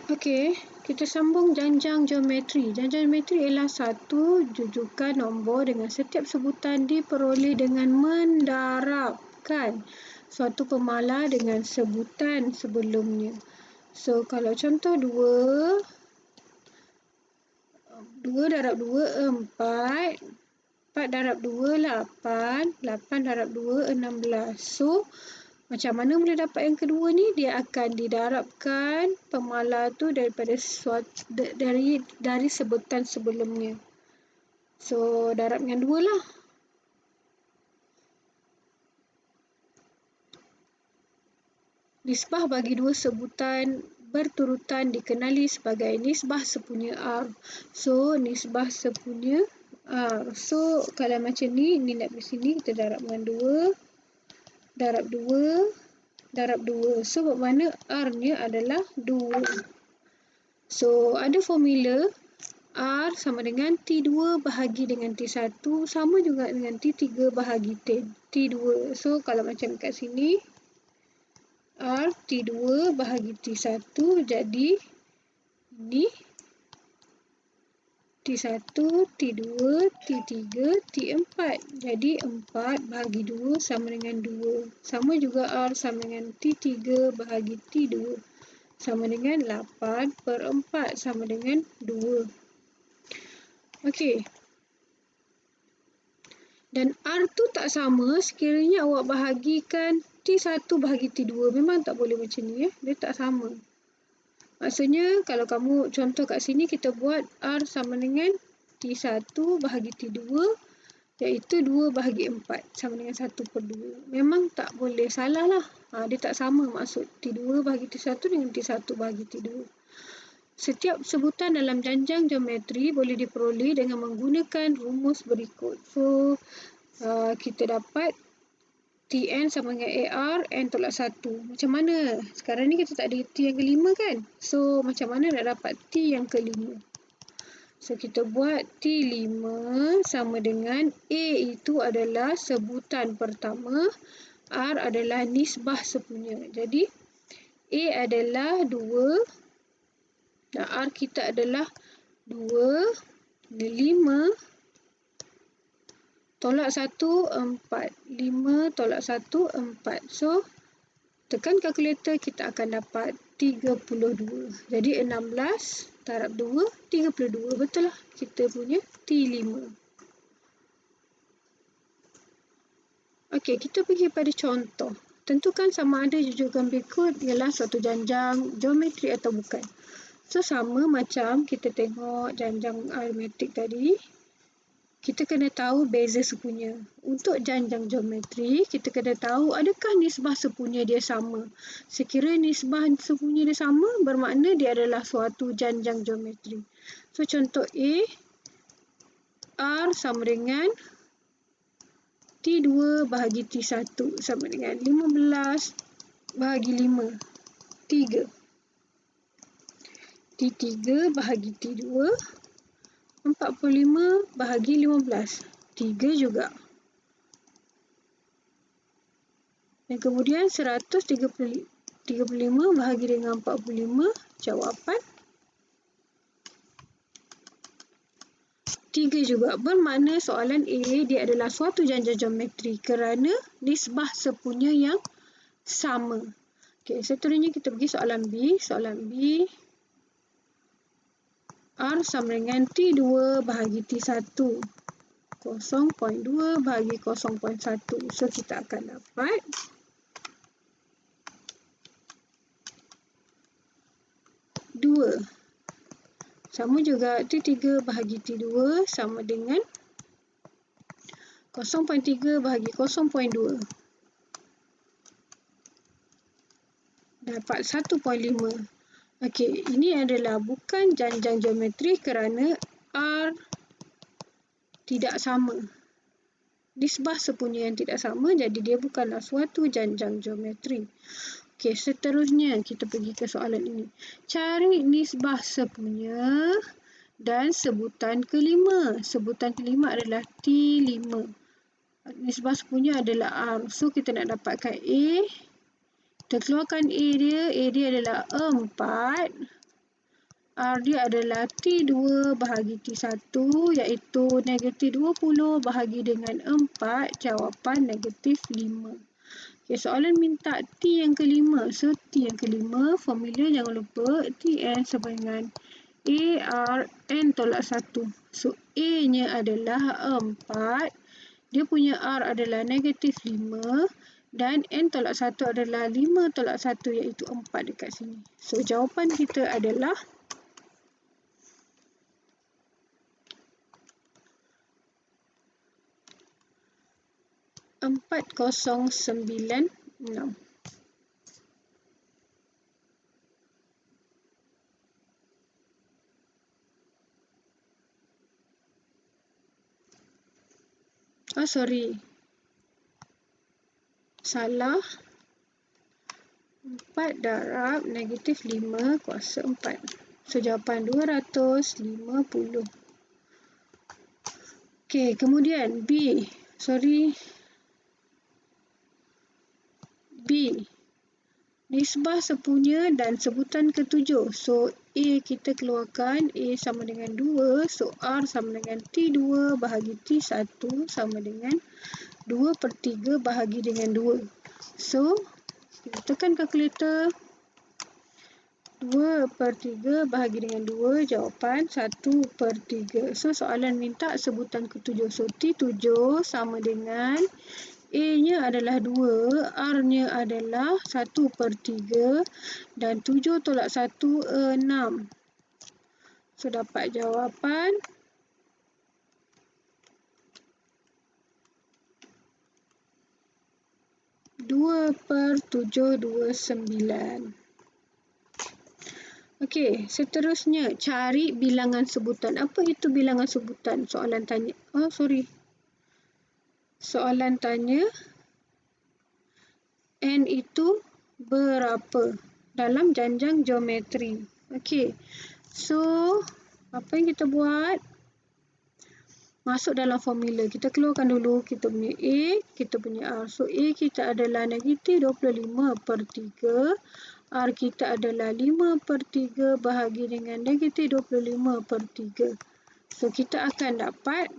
Okey, kita sambung janjang geometri. Janjang geometri ialah satu jujukan nombor dengan setiap sebutan diperoleh dengan mendarabkan suatu pemalar dengan sebutan sebelumnya. So, kalau contoh 2 darab 2, 4. 4 darab 2, 8. 8 darab 2, 16. So, macam mana boleh dapat yang kedua ni? Dia akan didarabkan pemalar tu daripada dari sebutan sebelumnya. So, darab dengan 2 lah. Nisbah bagi dua sebutan berturutan dikenali sebagai nisbah sepunya R. So, nisbah sepunya R. So, kalau macam ni nak di sini kita darab dengan 2. Darab 2. Darab 2. So, bermakna R-nya adalah 2. So, ada formula R sama dengan T2 bahagi dengan T1 sama juga dengan T3 bahagi T2. So, kalau macam kat sini R T2 bahagi T1 jadi ini T1, T2, T3, T4. Jadi 4 bahagi 2 sama dengan 2. Sama juga R sama dengan T3 bahagi T2. Sama dengan 8/4 sama dengan 2. Okey. Dan R tu tak sama sekiranya awak bahagikan T1 bahagi T2. Memang tak boleh macam ni. Dia tak sama. Maksudnya kalau kamu contoh kat sini kita buat R sama dengan T1 bahagi T2 iaitu 2 bahagi 4 sama dengan 1/2. Memang tak boleh, salah lah. Dia tak sama maksud T2 bahagi T1 dengan T1 bahagi T2. Setiap sebutan dalam janjang geometri boleh diperoleh dengan menggunakan rumus berikut. So, kita dapat Tn sama dengan AR, N tolak 1. Macam mana? Sekarang ni kita tak ada T yang kelima kan? So, macam mana nak dapat T yang kelima? So, kita buat T5 sama dengan A itu adalah sebutan pertama, R adalah nisbah sepunya. Jadi, A adalah 2 dan R kita adalah 2, 5 tolak 1, 4. 5 tolak 1, 4. So, tekan kalkulator kita akan dapat 32. Jadi, 16 darab 2, 32. Betul lah kita punya T5. Okey, kita pergi pada contoh. Tentukan sama ada jujukan berikut ialah suatu janjang geometri atau bukan. So, sama macam kita tengok janjang aritmetik tadi. Kita kena tahu beza sepunya. Untuk janjang geometri, kita kena tahu adakah nisbah sepunya dia sama. Sekira nisbah sepunya dia sama, bermakna dia adalah suatu janjang geometri. So, contoh A, R sama dengan T2 bahagi T1 sama dengan 15 bahagi 5, 3. T3 bahagi T2, 45 bahagi 15, 3 juga. Dan kemudian 135 bahagi dengan 45, jawapan 3 juga. Bermakna soalan A dia adalah suatu janjang geometri kerana nisbah sepunya yang sama. Okey, seterusnya kita pergi soalan B. Soalan B, R sama dengan T2 bahagi T1. 0.2 bahagi 0.1. So, kita akan dapat dua. Sama juga T3 bahagi T2 sama dengan 0.3 bahagi 0.2. Dapat 1.5. Okey, ini adalah bukan janjang geometri kerana R tidak sama. Nisbah sepunya yang tidak sama, jadi dia bukanlah suatu janjang geometri. Okey, seterusnya kita pergi ke soalan ini. Cari nisbah sepunya dan sebutan kelima. Sebutan kelima adalah T5. Nisbah sepunya adalah R. So, kita nak dapatkan A. Kita keluarkan A dia adalah 4. R dia adalah T2 bahagi T1 iaitu negatif 20 bahagi dengan 4, jawapan negatif 5. Okay, soalan minta T yang kelima. So, T yang kelima, formula jangan lupa Tn sama dengan AR N tolak 1. So, A-nya adalah 4, dia punya R adalah negatif 5 dan N tolak 1 adalah 5 tolak 1 iaitu 4 dekat sini. So, jawapan kita adalah 4096. Oh, sorry. Salah. 4 darab negatif 5 kuasa 4. So, jawapan 250. Okey, kemudian B. Sorry. B. Nisbah sepunya dan sebutan ketujuh. So, A kita keluarkan. A sama dengan 2. So, R sama dengan T2 bahagi T1 sama dengan 2/3 bahagi dengan 2. So, kita tekan kalkulator. 2/3 bahagi dengan 2, jawapan 1/3. So, soalan minta sebutan ketujuh. So, T7 sama dengan A-nya adalah 2, R-nya adalah 1/3 dan 7 tolak 1, 6. So, dapat jawapan 2/729. Okey, seterusnya cari bilangan sebutan. Apa itu bilangan sebutan? Soalan tanya. Oh, sorry. Soalan tanya N itu berapa dalam janjang geometri. Okey. So, apa yang kita buat? Masuk dalam formula. Kita keluarkan dulu kita punya A, kita punya R. So, A kita adalah negatif 25/3. R kita adalah 5/3 bahagi dengan negatif 25/3. So, kita akan dapat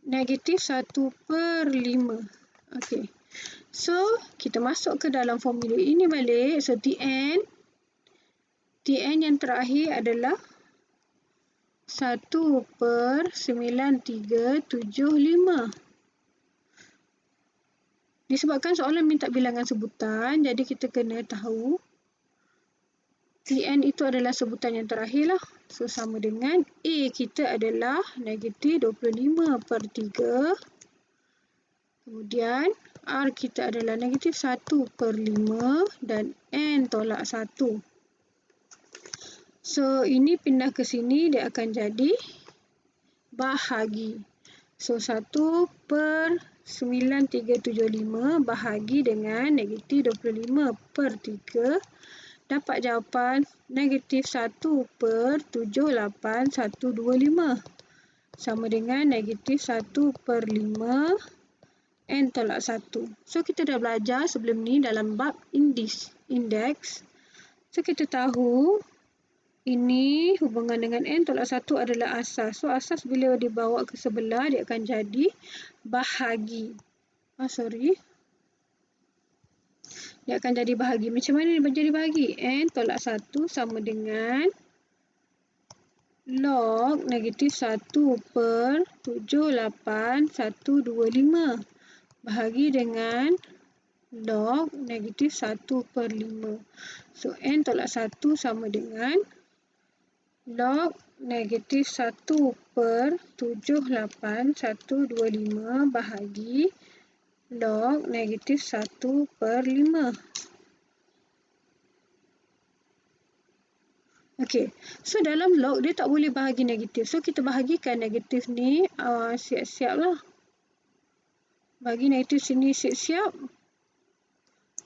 negatif 1/5. Okey. So, kita masuk ke dalam formula ini balik. So, Tn yang terakhir adalah 1/9375. Disebabkan soalan minta bilangan sebutan, jadi kita kena tahu Tn itu adalah sebutan yang terakhir lah. So, sama dengan A kita adalah negatif 25/3. Kemudian, R kita adalah negatif 1/5 dan N tolak 1. So, ini pindah ke sini, dia akan jadi bahagi. So, 1/9375 bahagi dengan negatif 25/3. Dapat jawapan negatif 1/78125 sama dengan negatif 1/5 N tolak 1. So, kita dah belajar sebelum ni dalam bab indeks. So, kita tahu ini hubungan dengan N tolak 1 adalah asas. So, asas bila dibawa ke sebelah, dia akan jadi bahagi. Dia akan jadi bahagi. Macam mana dia jadi bahagi? N tolak 1 sama dengan log negatif 1/78125 bahagi dengan log negatif 1/5. So, N tolak 1 sama dengan log negatif 1/78125 bahagi log negatif 1/5. Okey, so dalam log dia tak boleh bahagi negatif. So, kita bahagikan negatif ni siap-siap lah. Bagi negatif sini siap-siap.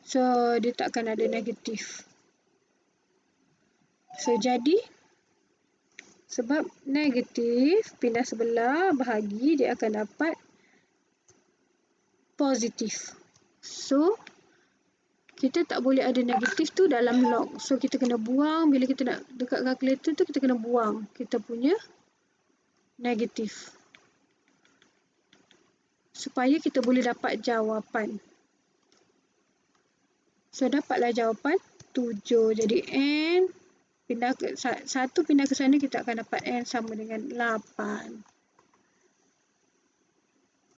So, dia takkan ada negatif. So, jadi sebab negatif pindah sebelah bahagi, dia akan dapat positif. So, kita tak boleh ada negatif tu dalam log. So, kita kena buang. Bila kita nak dekat kalkulator tu, kita kena buang kita punya negatif. Supaya kita boleh dapat jawapan. So, dapatlah jawapan 7. Jadi, N pindah ke 1 pindah ke sana, kita akan dapat N sama dengan 8.